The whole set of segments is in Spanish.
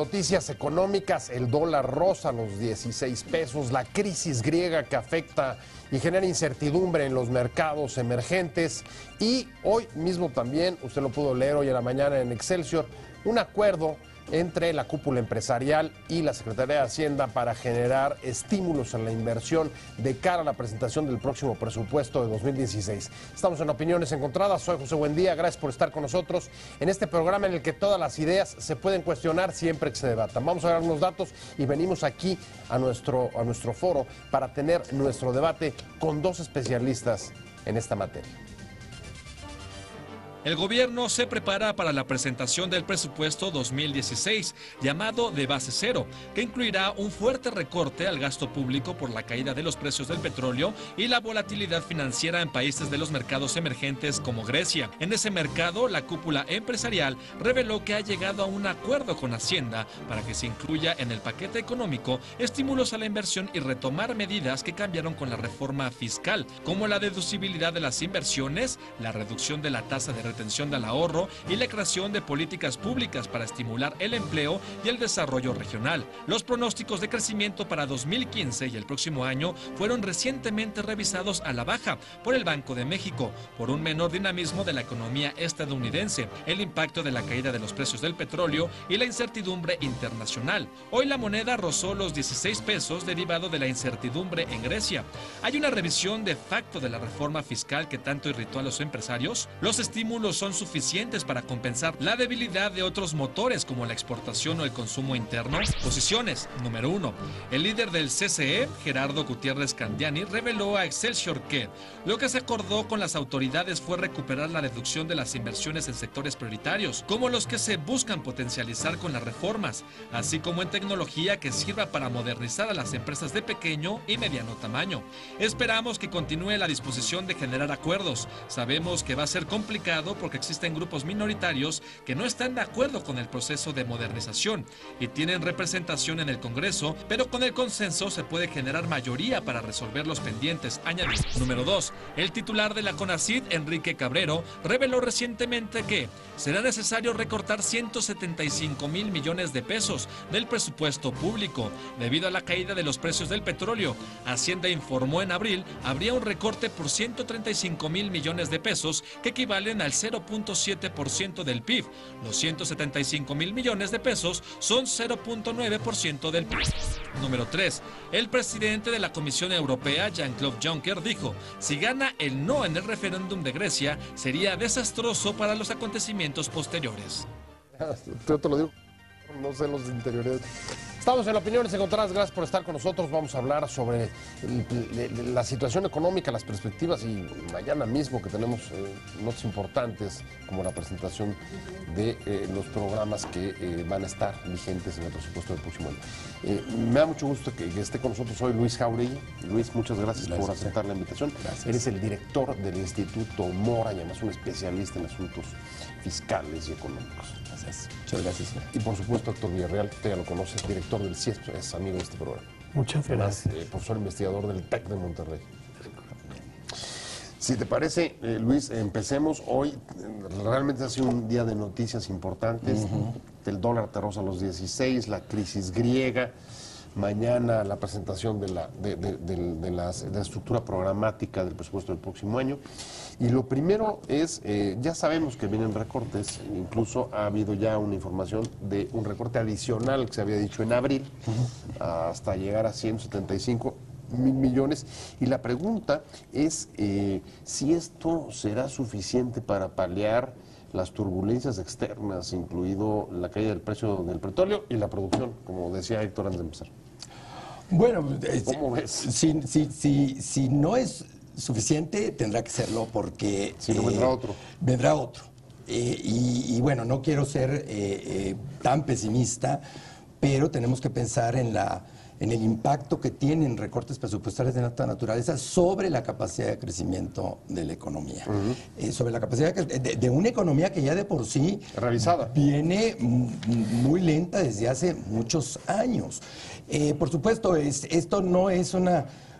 noticias económicas, el dólar roza los 16 pesos, la crisis griega que afecta y genera incertidumbre en los mercados emergentes y hoy mismo también, usted lo pudo leer hoy en la mañana en Excelsior, un acuerdo entre la cúpula empresarial y la Secretaría de Hacienda para generar estímulos en la inversión de cara a la presentación del próximo presupuesto de 2016. Estamos en Opiniones Encontradas, soy José Buendía, gracias por estar con nosotros en este programa en el que todas las ideas se pueden cuestionar siempre que se debatan. Vamos a dar unos datos y venimos aquí a nuestro foro para tener nuestro debate con dos especialistas en esta materia. El gobierno se prepara para la presentación del presupuesto 2016, llamado de base cero, que incluirá un fuerte recorte al gasto público por la caída de los precios del petróleo y la volatilidad financiera en países de los mercados emergentes como Grecia. En ese mercado, la cúpula empresarial reveló que ha llegado a un acuerdo con Hacienda para que se incluya en el paquete económico estímulos a la inversión y retomar medidas que cambiaron con la reforma fiscal, como la deducibilidad de las inversiones, la reducción de la tasa de retención del ahorro y la creación de políticas públicas para estimular el empleo y el desarrollo regional. Los pronósticos de crecimiento para 2015 y el próximo año fueron recientemente revisados a la baja por el Banco de México por un menor dinamismo de la economía estadounidense, el impacto de la caída de los precios del petróleo y la incertidumbre internacional. Hoy la moneda rozó los 16 pesos derivado de la incertidumbre en Grecia. ¿Hay una revisión de facto de la reforma fiscal que tanto irritó a los empresarios? Los estímulos son suficientes para compensar la debilidad de otros motores como la exportación o el consumo interno. Posiciones. Número 1. El líder del CCE, Gerardo Gutiérrez Candiani, reveló a Excelsior que lo que se acordó con las autoridades fue recuperar la deducción de las inversiones en sectores prioritarios, como los que se buscan potencializar con las reformas, así como en tecnología que sirva para modernizar a las empresas de pequeño y mediano tamaño. Esperamos que continúe la disposición de generar acuerdos. Sabemos que va a ser complicado porque existen grupos minoritarios que no están de acuerdo con el proceso de modernización y tienen representación en el Congreso, pero con el consenso se puede generar mayoría para resolver los pendientes, añadió. Número 2. El titular de la CONACYT, Enrique Cabrero, reveló recientemente que será necesario recortar 175,000 millones de pesos del presupuesto público debido a la caída de los precios del petróleo. Hacienda informó en abril habría un recorte por 135,000 millones de pesos que equivalen al 0.7% del PIB. Los 175,000 millones de pesos son 0.9% del PIB. Número 3. El presidente de la Comisión Europea, Jean-Claude Juncker, dijo: si gana el no en el referéndum de Grecia, sería desastroso para los acontecimientos posteriores. Yo te lo digo, no sé los interiores. Estamos en Opiniones Encontradas, gracias por estar con nosotros. Vamos a hablar sobre la situación económica, las perspectivas y mañana mismo que tenemos notas importantes como la presentación de los programas que van a estar vigentes en el presupuesto del próximo año. Me da mucho gusto que esté con nosotros hoy Luis Jáuregui. Luis, muchas gracias por aceptar la invitación. Gracias. Eres el director del Instituto Mora y además un especialista en asuntos fiscales y económicos. Gracias. Muchas gracias. Y por supuesto, Héctor Villarreal, usted ya lo conoce, director del CIESP, es amigo de este programa. Muchas gracias. Profesor investigador del TEC de Monterrey. Si te parece, Luis, empecemos. Hoy realmente ha sido un día de noticias importantes. El dólar te roza los 16, la crisis griega. Mañana la presentación de la estructura programática del presupuesto del próximo año. Y lo primero es, ya sabemos que vienen recortes, incluso ha habido ya una información de un recorte adicional que se había dicho en abril, hasta llegar a 175,000 millones. Y la pregunta es si esto será suficiente para paliar las turbulencias externas, incluido la caída del precio del petróleo y la producción, como decía Héctor antes de empezar. Bueno, ¿cómo ves? Si no es suficiente, tendrá que serlo porque... Si no, vendrá otro. Vendrá otro. Y bueno, no quiero ser tan pesimista, pero tenemos que pensar en el impacto que tienen recortes presupuestales de esta naturaleza sobre la capacidad de crecimiento de la economía. Sobre la capacidad de una economía que ya de por sí revisada viene muy lenta desde hace muchos años. Por supuesto, esto no es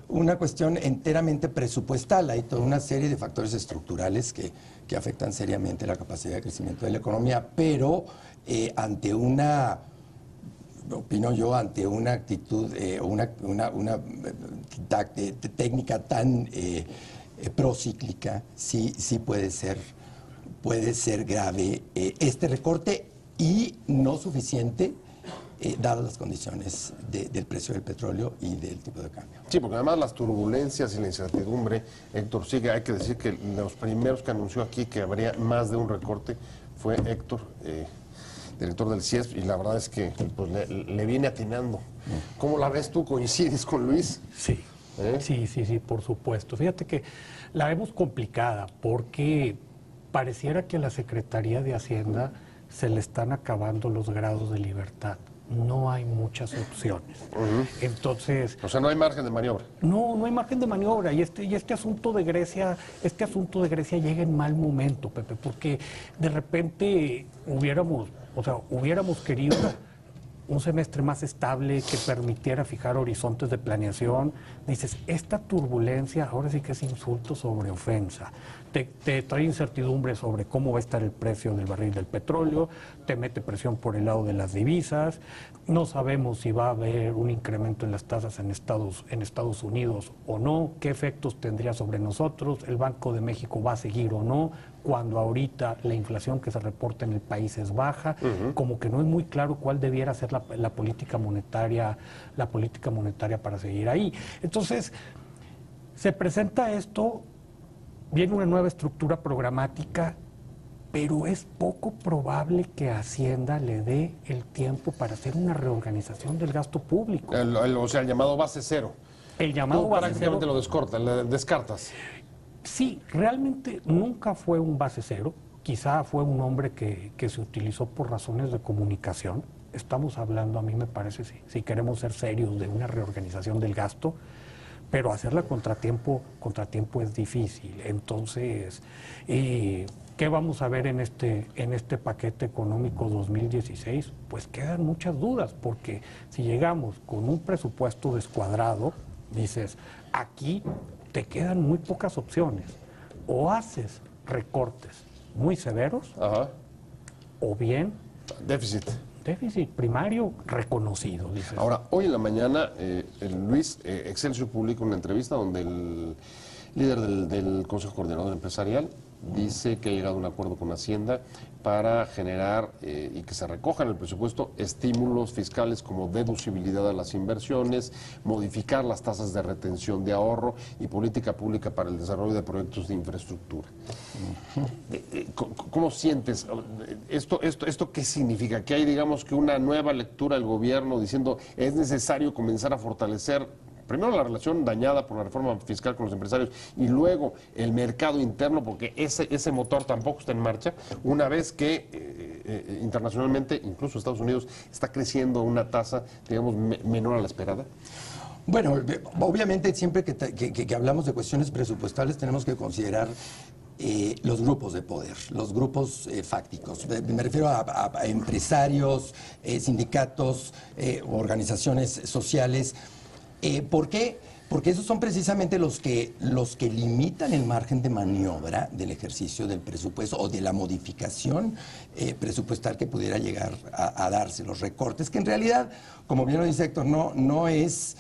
una cuestión enteramente presupuestal, hay toda una serie de factores estructurales que afectan seriamente la capacidad de crecimiento de la economía, pero ante una opino yo, ante una actitud, una técnica tan procíclica, sí puede ser grave este recorte y no suficiente, dadas las condiciones del precio del petróleo y del tipo de cambio. Sí, porque además las turbulencias y la incertidumbre, Héctor, sí, hay que decir que los primeros que anunció aquí que habría más de un recorte fue Héctor, director del CIESP, y la verdad es que pues, le viene atinando. ¿Cómo la ves tú? ¿Coincides con Luis? Sí, sí, por supuesto. Fíjate que la vemos complicada porque pareciera que a la Secretaría de Hacienda se le están acabando los grados de libertad. No hay muchas opciones. Entonces, o sea, no hay margen de maniobra. No hay margen de maniobra. Y este asunto de Grecia llega en mal momento, Pepe, porque de repente hubiéramos querido un semestre más estable que permitiera fijar horizontes de planeación. Dices, esta turbulencia ahora sí que es insulto sobre ofensa. Te trae incertidumbre sobre cómo va a estar el precio del barril del petróleo, te mete presión por el lado de las divisas, no sabemos si va a haber un incremento en las tasas en Estados Unidos o no, qué efectos tendría sobre nosotros, el Banco de México va a seguir o no, cuando ahorita la inflación que se reporta en el país es baja, como que no es muy claro cuál debiera ser la política monetaria para seguir ahí. Entonces, se presenta esto. Viene una nueva estructura programática, pero es poco probable que Hacienda le dé el tiempo para hacer una reorganización del gasto público. O sea, el llamado base cero. El llamado Tú base prácticamente cero. lo descartas. Sí, realmente nunca fue un base cero. Quizá fue un nombre que se utilizó por razones de comunicación. Estamos hablando, a mí me parece, si queremos ser serios, de una reorganización del gasto. Pero hacerla contratiempo es difícil. Entonces, ¿qué vamos a ver en este paquete económico 2016? Pues quedan muchas dudas, porque si llegamos con un presupuesto descuadrado, dices, aquí te quedan muy pocas opciones. O haces recortes muy severos, o bien déficit primario reconocido, dices. Ahora, hoy en la mañana, Luis, Excelsior publica una entrevista donde el líder del Consejo Coordinador Empresarial dice que ha llegado a un acuerdo con Hacienda para generar y que se recoja en el presupuesto estímulos fiscales como deducibilidad a las inversiones, modificar las tasas de retención de ahorro y política pública para el desarrollo de proyectos de infraestructura. ¿Cómo sientes esto? ¿Qué significa? Que hay, digamos, que una nueva lectura del gobierno diciendo es necesario comenzar a fortalecer primero la relación dañada por la reforma fiscal con los empresarios y luego el mercado interno, porque ese motor tampoco está en marcha, una vez que internacionalmente, incluso Estados Unidos, está creciendo a una tasa, digamos, menor a la esperada? Bueno, obviamente siempre que hablamos de cuestiones presupuestales tenemos que considerar los grupos de poder, los grupos fácticos. Me refiero a empresarios, sindicatos, organizaciones sociales. ¿Por qué? Porque esos son precisamente los que limitan el margen de maniobra del ejercicio del presupuesto o de la modificación presupuestal que pudiera llegar a darse. Los recortes, que en realidad, como bien lo dice Héctor, no es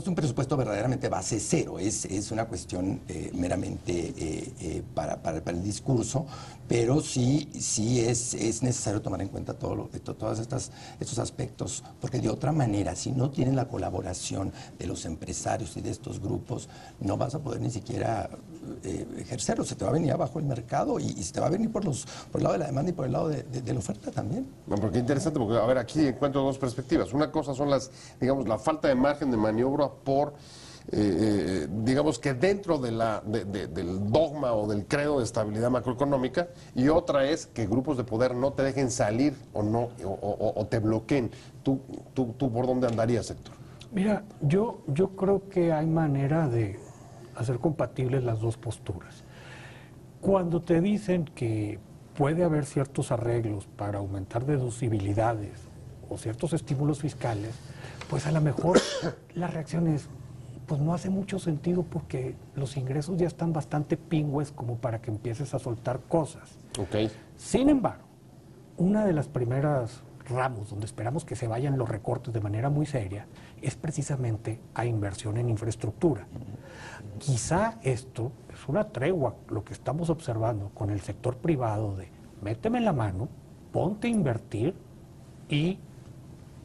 un presupuesto verdaderamente base cero, es una cuestión meramente para el discurso, pero sí es necesario tomar en cuenta todos estos aspectos, porque de otra manera, si no tienen la colaboración de los empresarios y de estos grupos, no vas a poder ni siquiera ejercerlo, se te va a venir abajo el mercado y se te va a venir por el lado de la demanda y por el lado de la oferta también. Bueno, porque interesante, porque a ver, aquí encuentro dos perspectivas. Una cosa son la falta de margen de maniobra por, digamos que dentro del dogma o del credo de estabilidad macroeconómica, y otra es que grupos de poder no te dejen salir o te bloqueen. ¿Tú por dónde andarías, Héctor? Mira, yo creo que hay manera de hacer compatibles las dos posturas. Cuando te dicen que puede haber ciertos arreglos para aumentar deducibilidades o ciertos estímulos fiscales, pues a lo mejor la reacción es, pues no hace mucho sentido porque los ingresos ya están bastante pingües como para que empieces a soltar cosas. Okay. Sin embargo, una de las primeras ramos donde esperamos que se vayan los recortes de manera muy seria es precisamente a inversión en infraestructura. Quizá esto es una tregua, lo que estamos observando con el sector privado de méteme la mano, ponte a invertir y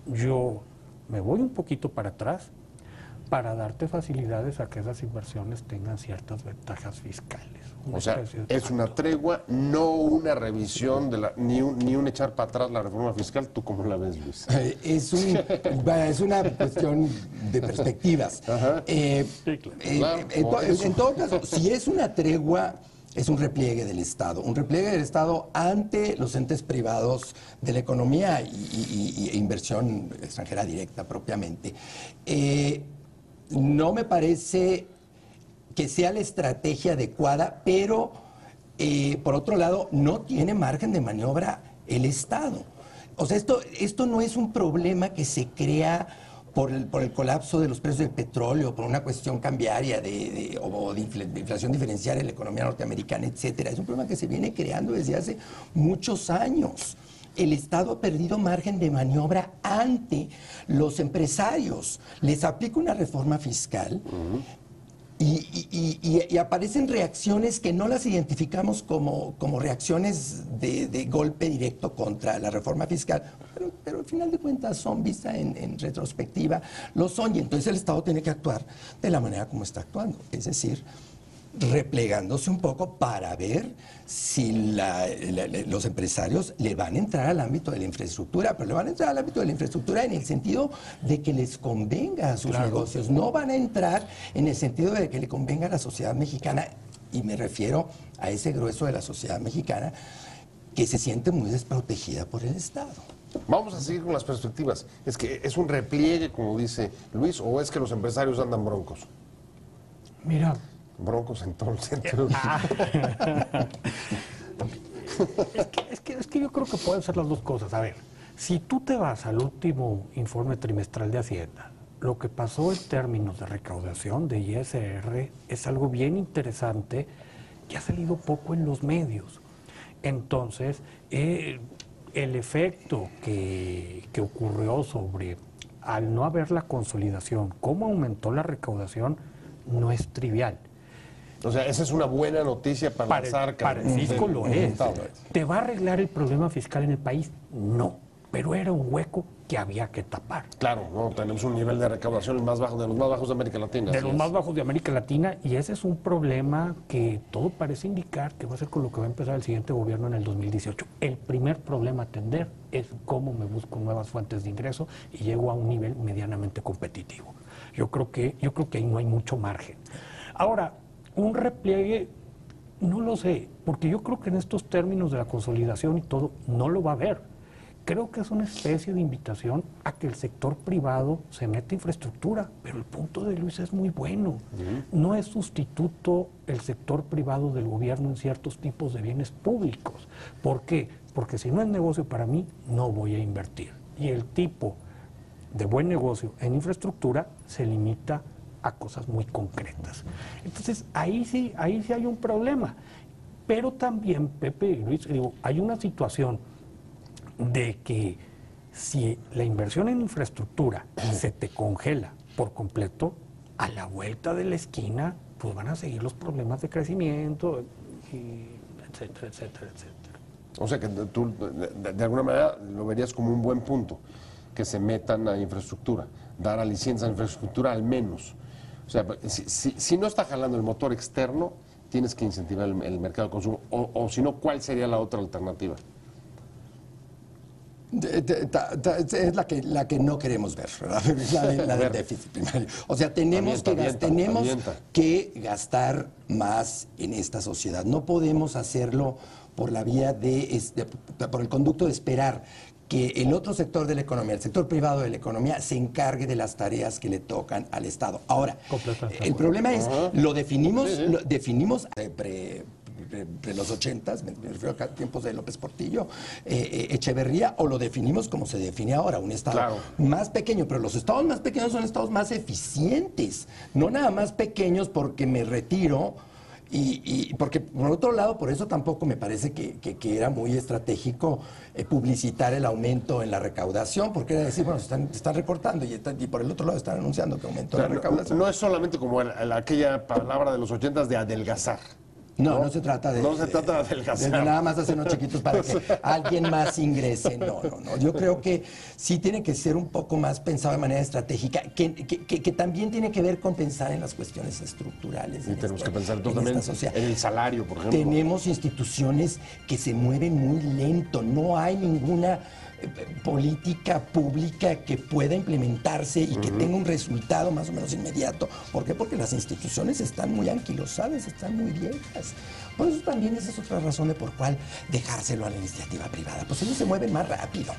yo me voy un poquito para atrás para darte facilidades a que esas inversiones tengan ciertas ventajas fiscales. O sea, es una tregua, no una revisión, ni un echar para atrás la reforma fiscal. ¿Tú cómo la ves, Luis? Es una cuestión de perspectivas. En todo caso, si es una tregua, es un repliegue del Estado. Un repliegue del Estado ante los entes privados de la economía e inversión extranjera directa propiamente. No me parece que sea la estrategia adecuada, pero por otro lado no tiene margen de maniobra el Estado. O sea, esto no es un problema que se crea por el colapso de los precios del petróleo, por una cuestión cambiaria o de inflación diferencial en la economía norteamericana, etcétera. Es un problema que se viene creando desde hace muchos años. El Estado ha perdido margen de maniobra ante los empresarios. Les aplica una reforma fiscal y aparecen reacciones que no las identificamos como reacciones de golpe directo contra la reforma fiscal, pero al final de cuentas son vistas en retrospectiva, lo son, y entonces el Estado tiene que actuar de la manera como está actuando, es decir, replegándose un poco para ver si los empresarios le van a entrar al ámbito de la infraestructura, pero le van a entrar al ámbito de la infraestructura en el sentido de que les convenga a sus negocios, no van a entrar en el sentido de que le convenga a la sociedad mexicana, y me refiero a ese grueso de la sociedad mexicana que se siente muy desprotegida por el Estado. Vamos a seguir con las perspectivas. ¿Es que es un repliegue, como dice Luis, o es que los empresarios andan broncos? Mira, broncos en todo el sentido. Es que yo creo que pueden ser las dos cosas. A ver, si tú te vas al último informe trimestral de Hacienda, lo que pasó en términos de recaudación de ISR es algo bien interesante que ha salido poco en los medios. Entonces, el efecto que ocurrió sobre, al no haber la consolidación, cómo aumentó la recaudación, no es trivial. O sea, esa es una buena noticia para las arcas. Para el fisco lo es. ¿Te va a arreglar el problema fiscal en el país? No, pero era un hueco que había que tapar. Claro, no, tenemos un nivel de recaudación más bajo, de los más bajos de América Latina. De los más bajos de América Latina, y ese es un problema que todo parece indicar que va a ser con lo que va a empezar el siguiente gobierno en el 2018. El primer problema a atender es cómo me busco nuevas fuentes de ingreso y llego a un nivel medianamente competitivo. Yo creo que ahí no hay mucho margen. Ahora, un repliegue, no lo sé, porque yo creo que en estos términos de la consolidación y todo, no lo va a haber. Creo que es una especie de invitación a que el sector privado se meta en infraestructura, pero el punto de Luis es muy bueno. No es sustituto el sector privado del gobierno en ciertos tipos de bienes públicos. ¿Por qué? Porque si no es negocio para mí, no voy a invertir. Y el tipo de buen negocio en infraestructura se limita a cosas muy concretas. Entonces, ahí sí hay un problema. Pero también, Pepe y Luis, digo, hay una situación de que si la inversión en infraestructura se te congela por completo, a la vuelta de la esquina, pues van a seguir los problemas de crecimiento, y etcétera, etcétera, etcétera. O sea que tú, de alguna manera, lo verías como un buen punto, que se metan a infraestructura, dar a licencia a infraestructura al menos. O sea, si no está jalando el motor externo, tienes que incentivar el mercado de consumo. O si no, ¿cuál sería la otra alternativa? Es la que no queremos ver, ¿verdad? La del déficit primario. O sea, tenemos que gastar más en esta sociedad. No podemos hacerlo por la vía por el conducto de esperar que el otro sector de la economía, el sector privado de la economía, se encargue de las tareas que le tocan al Estado. Ahora, el problema es, lo definimos de los 80s, me refiero a tiempos de López Portillo, Echeverría, o lo definimos como se define ahora, un Estado más pequeño, pero los estados más pequeños son estados más eficientes, no nada más pequeños porque me retiro Y porque, por otro lado, por eso tampoco me parece que era muy estratégico publicitar el aumento en la recaudación, porque era decir, bueno, están recortando y por el otro lado están anunciando que aumentó la recaudación. No es solamente como aquella palabra de los 80s de adelgazar. No se trata de... No se trata de adelgazar. De nada más hacernos chiquitos para que alguien más ingrese. No. Yo creo que sí tiene que ser un poco más pensado de manera estratégica, que también tiene que ver con pensar en las cuestiones estructurales. Y tenemos que pensar también en el salario, por ejemplo. Tenemos instituciones que se mueven muy lento. No hay ninguna política pública que pueda implementarse y que tenga un resultado más o menos inmediato. ¿Por qué? Porque las instituciones están muy anquilosadas, están muy viejas. Por eso también esa es otra razón de por cuál dejárselo a la iniciativa privada. Pues ellos se mueven más rápido.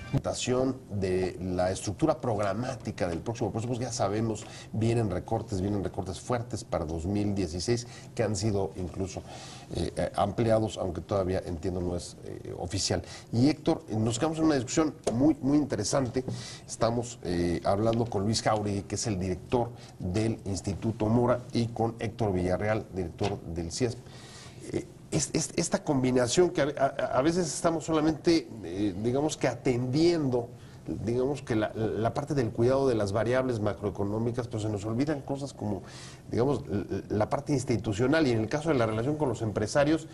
De la estructura programática del próximo presupuesto, ya sabemos, vienen recortes fuertes para 2016 que han sido incluso ampliados, aunque todavía entiendo no es oficial. Y Héctor, nos quedamos en una discusión muy interesante. Estamos hablando con Luis Jáuregui, que es el director del Instituto Mora, y con Héctor Villarreal, director del CIESP. Esta combinación que a veces estamos solamente, digamos que atendiendo, digamos que la parte del cuidado de las variables macroeconómicas, pero se nos olvidan cosas como, digamos, la parte institucional, y en el caso de la relación con los empresarios,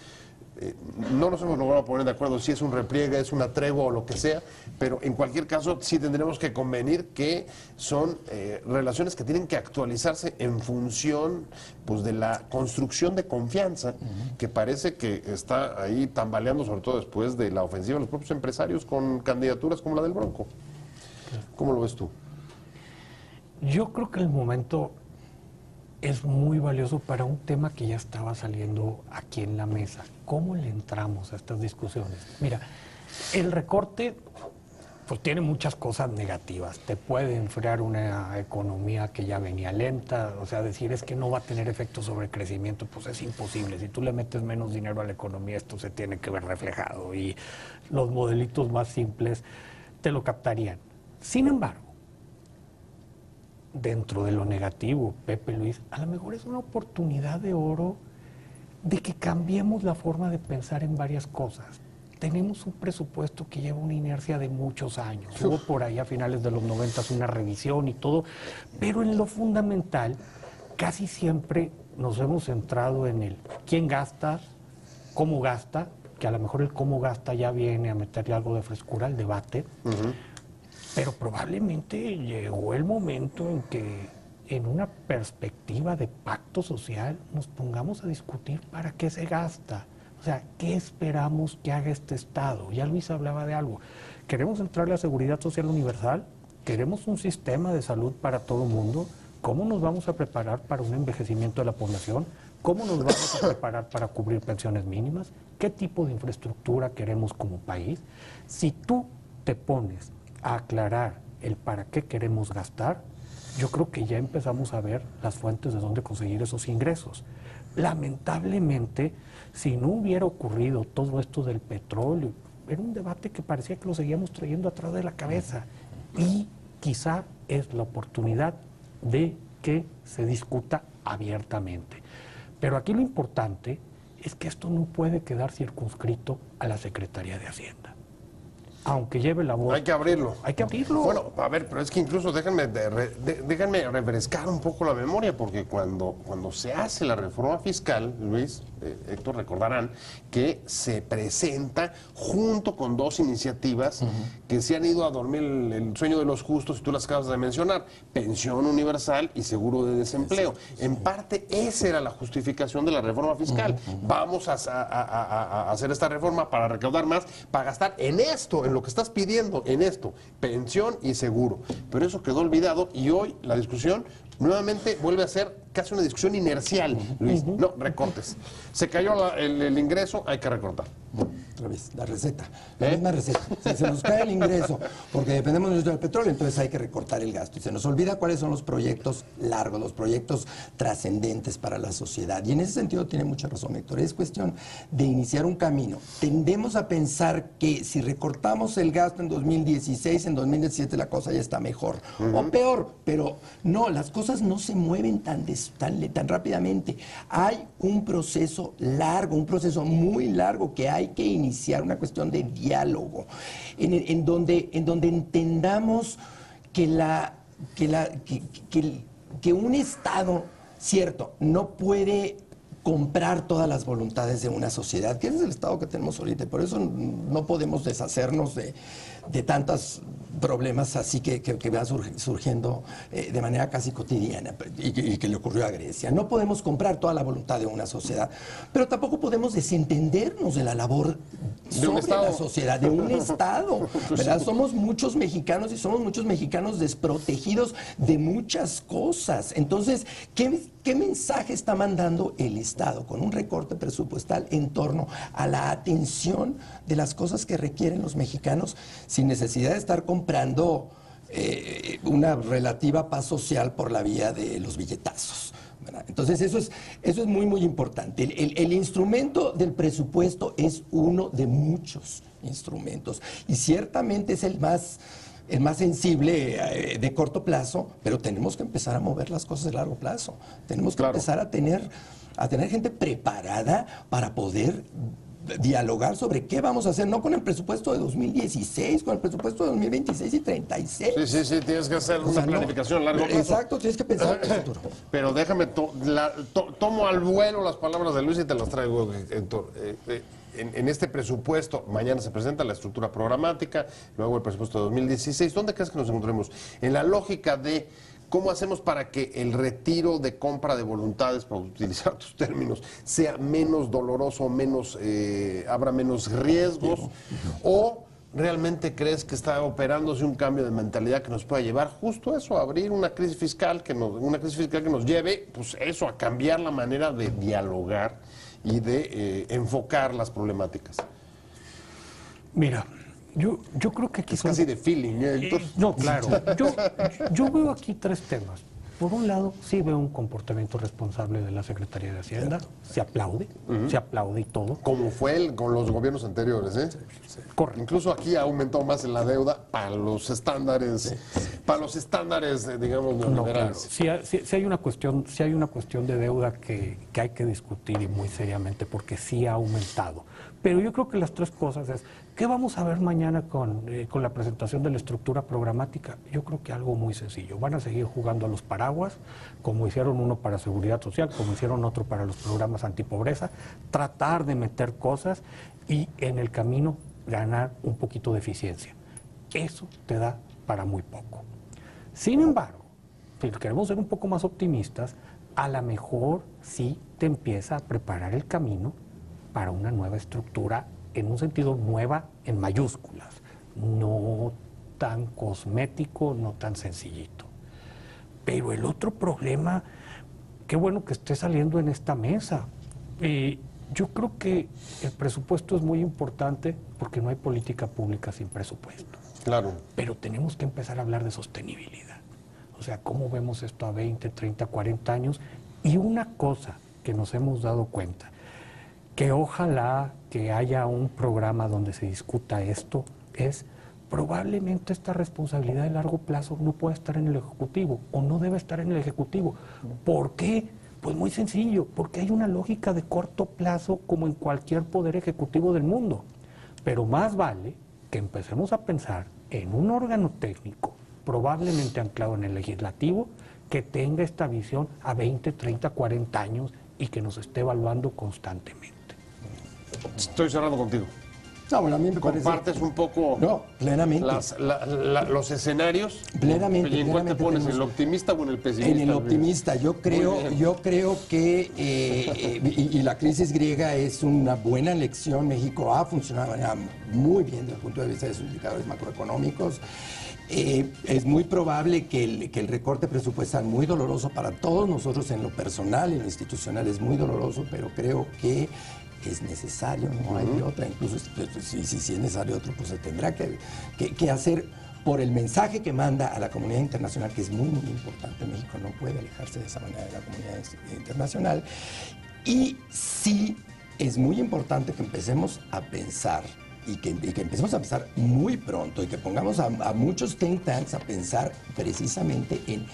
no nos hemos logrado poner de acuerdo si es un repliegue, es una tregua o lo que sea, pero en cualquier caso sí tendremos que convenir que son relaciones que tienen que actualizarse en función, pues, de la construcción de confianza que parece que está ahí tambaleando, sobre todo después de la ofensiva de los propios empresarios con candidaturas como la del Bronco. ¿Cómo lo ves tú? Yo creo que el momento es muy valioso para un tema que ya estaba saliendo aquí en la mesa. ¿Cómo le entramos a estas discusiones? Mira, el recorte pues tiene muchas cosas negativas. Te puede enfriar una economía que ya venía lenta, o sea, decir es que no va a tener efecto sobre el crecimiento, pues es imposible. Si tú le metes menos dinero a la economía, esto se tiene que ver reflejado, y los modelitos más simples te lo captarían. Sin embargo, dentro de lo negativo, Pepe, Luis, a lo mejor es una oportunidad de oro de que cambiemos la forma de pensar en varias cosas. Tenemos un presupuesto que lleva una inercia de muchos años. Hubo por ahí a finales de los 90 una revisión y todo, pero en lo fundamental casi siempre nos hemos centrado en el quién gasta, cómo gasta, que a lo mejor el cómo gasta ya viene a meterle algo de frescura al debate. Pero probablemente llegó el momento en que, en una perspectiva de pacto social, nos pongamos a discutir para qué se gasta. O sea, ¿qué esperamos que haga este Estado? Ya Luis hablaba de algo. ¿Queremos entrarle a seguridad social universal? ¿Queremos un sistema de salud para todo el mundo? ¿Cómo nos vamos a preparar para un envejecimiento de la población? ¿Cómo nos vamos a preparar para cubrir pensiones mínimas? ¿Qué tipo de infraestructura queremos como país? Si tú te pones a aclarar el para qué queremos gastar, yo creo que ya empezamos a ver las fuentes de dónde conseguir esos ingresos. Lamentablemente, si no hubiera ocurrido todo esto del petróleo, era un debate que parecía que lo seguíamos trayendo atrás de la cabeza, y quizá es la oportunidad de que se discuta abiertamente. Pero aquí lo importante es que esto no puede quedar circunscrito a la Secretaría de Hacienda. Aunque lleve la voz. Hay que abrirlo. Hay que abrirlo. Bueno, a ver, pero es que incluso déjenme refrescar un poco la memoria, porque cuando se hace la reforma fiscal, Luis, Héctor, recordarán que se presenta junto con dos iniciativas que se han ido a dormir el sueño de los justos, y tú las acabas de mencionar: pensión universal y seguro de desempleo. En parte, esa era la justificación de la reforma fiscal. Vamos a hacer esta reforma para recaudar más, para gastar en esto, en lo que estás pidiendo, en esto, pensión y seguro. Pero eso quedó olvidado, y hoy la discusión nuevamente vuelve a ser casi una discusión inercial, Luis. No, recortes. Se cayó el ingreso, hay que recortar. otra vez, la receta, la misma receta. Se nos cae el ingreso porque dependemos del petróleo, entonces hay que recortar el gasto. Y se nos olvida cuáles son los proyectos largos, los proyectos trascendentes para la sociedad. Y en ese sentido tiene mucha razón, Héctor. Es cuestión de iniciar un camino. Tendemos a pensar que si recortamos el gasto en 2016, en 2017 la cosa ya está mejor o peor, pero no, las cosas no se mueven tan rápidamente. Hay un proceso largo, un proceso muy largo que hay que iniciar, una cuestión de diálogo, en donde entendamos que un Estado, cierto, no puede comprar todas las voluntades de una sociedad, que ese es el Estado que tenemos ahorita, por eso no podemos deshacernos de tantos problemas así que van surgiendo de manera casi cotidiana y que le ocurrió a Grecia. No podemos comprar toda la voluntad de una sociedad, pero tampoco podemos desentendernos de la labor sobre la sociedad, de un Estado, ¿verdad? Somos muchos mexicanos y somos muchos mexicanos desprotegidos de muchas cosas. Entonces, ¿qué mensaje está mandando el Estado con un recorte presupuestal en torno a la atención de las cosas que requieren los mexicanos sin necesidad de estar comprando una relativa paz social por la vía de los billetazos, ¿verdad? Entonces eso es muy, muy importante. El instrumento del presupuesto es uno de muchos instrumentos y ciertamente es el más sensible de corto plazo, pero tenemos que empezar a mover las cosas de largo plazo. Tenemos que empezar a tener gente preparada para poder dialogar sobre qué vamos a hacer, no con el presupuesto de 2016, con el presupuesto de 2026 y 36. Sí, tienes que hacer una planificación a largo plazo. Exacto, tienes que pensar en el futuro. Pero déjame, tomo al vuelo las palabras de Luis y te las traigo, Héctor. En este presupuesto, mañana se presenta la estructura programática, luego el presupuesto de 2016. ¿Dónde crees que nos encontremos? En la lógica de cómo hacemos para que el retiro de compra de voluntades, para utilizar tus términos, sea menos doloroso, habrá menos riesgos, o ¿realmente crees que está operándose un cambio de mentalidad que nos pueda llevar justo eso, a abrir una crisis fiscal que nos lleve, pues eso, a cambiar la manera de dialogar y de enfocar las problemáticas? Mira, yo creo que aquí es casi de feeling, Héctor. No, claro. Yo veo aquí tres temas. Por un lado, sí veo un comportamiento responsable de la Secretaría de Hacienda. Se aplaude y todo. Como fue con los gobiernos anteriores, ¿eh? Correcto. Incluso aquí ha aumentado más la deuda para los estándares, digamos, neoliberales. Claro. Sí hay una cuestión de deuda que hay que discutir y muy seriamente, porque sí ha aumentado. Pero yo creo que las tres cosas es, ¿qué vamos a ver mañana con la presentación de la estructura programática? Yo creo que algo muy sencillo. Van a seguir jugando a los paraguas, como hicieron uno para seguridad social, como hicieron otro para los programas antipobreza, tratar de meter cosas y en el camino ganar un poquito de eficiencia. Eso te da para muy poco. Sin embargo, si queremos ser un poco más optimistas, a lo mejor sí te empieza a preparar el camino para una nueva estructura, en un sentido nueva en mayúsculas, no tan cosmético, no tan sencillito. Pero el otro problema, qué bueno que esté saliendo en esta mesa. Yo creo que el presupuesto es muy importante porque no hay política pública sin presupuesto. Claro. Pero tenemos que empezar a hablar de sostenibilidad. O sea, cómo vemos esto a 20, 30, 40 años. Y una cosa que nos hemos dado cuenta, que ojalá que haya un programa donde se discuta esto, es probablemente esta responsabilidad de largo plazo no puede estar en el Ejecutivo o no debe estar en el Ejecutivo. ¿Por qué? Pues muy sencillo, porque hay una lógica de corto plazo como en cualquier poder ejecutivo del mundo. Pero más vale que empecemos a pensar en un órgano técnico, probablemente anclado en el legislativo, que tenga esta visión a 20, 30, 40 años y que nos esté evaluando constantemente. Estoy cerrando contigo. No, bueno, a mí me parece... ¿Compartes un poco plenamente. los escenarios? Plenamente. ¿Y en cuál te pones? ¿En el optimista o en el pesimista? En el optimista. Yo creo que y la crisis griega es una buena lección. México ha funcionado de manera muy bien desde el punto de vista de sus indicadores macroeconómicos. Es muy probable que el recorte presupuestal, muy doloroso para todos nosotros en lo personal, en lo institucional, es muy doloroso, pero creo que es necesario, no hay de otra. Incluso si es necesario otro, pues se tendrá que hacer por el mensaje que manda a la comunidad internacional, que es muy, muy importante. México no puede alejarse de esa manera de la comunidad internacional. Y sí es muy importante que empecemos a pensar, y que empecemos a pensar muy pronto, y que pongamos a muchos think tanks a pensar precisamente en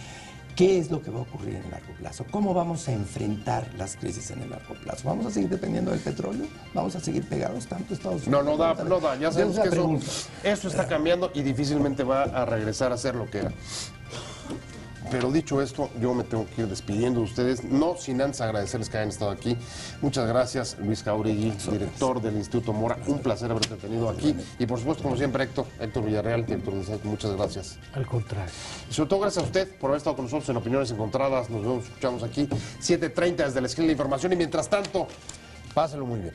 qué es lo que va a ocurrir en el largo plazo, cómo vamos a enfrentar las crisis en el largo plazo. ¿Vamos a seguir dependiendo del petróleo? ¿Vamos a seguir pegados tanto a Estados Unidos? No da, ya sabemos que eso está cambiando y difícilmente va a regresar a ser lo que era. Pero dicho esto, yo me tengo que ir despidiendo de ustedes, no sin antes agradecerles que hayan estado aquí. Muchas gracias, Luis Jáuregui, director del Instituto Mora. Un placer haberte tenido aquí. Y por supuesto, como siempre, Héctor Villarreal, director del Instituto. Muchas gracias. Al contrario. Y sobre todo, gracias a usted por haber estado con nosotros en Opiniones Encontradas. Nos vemos, escuchamos aquí, 7:30 desde la esquina de la información. Y mientras tanto, pásenlo muy bien.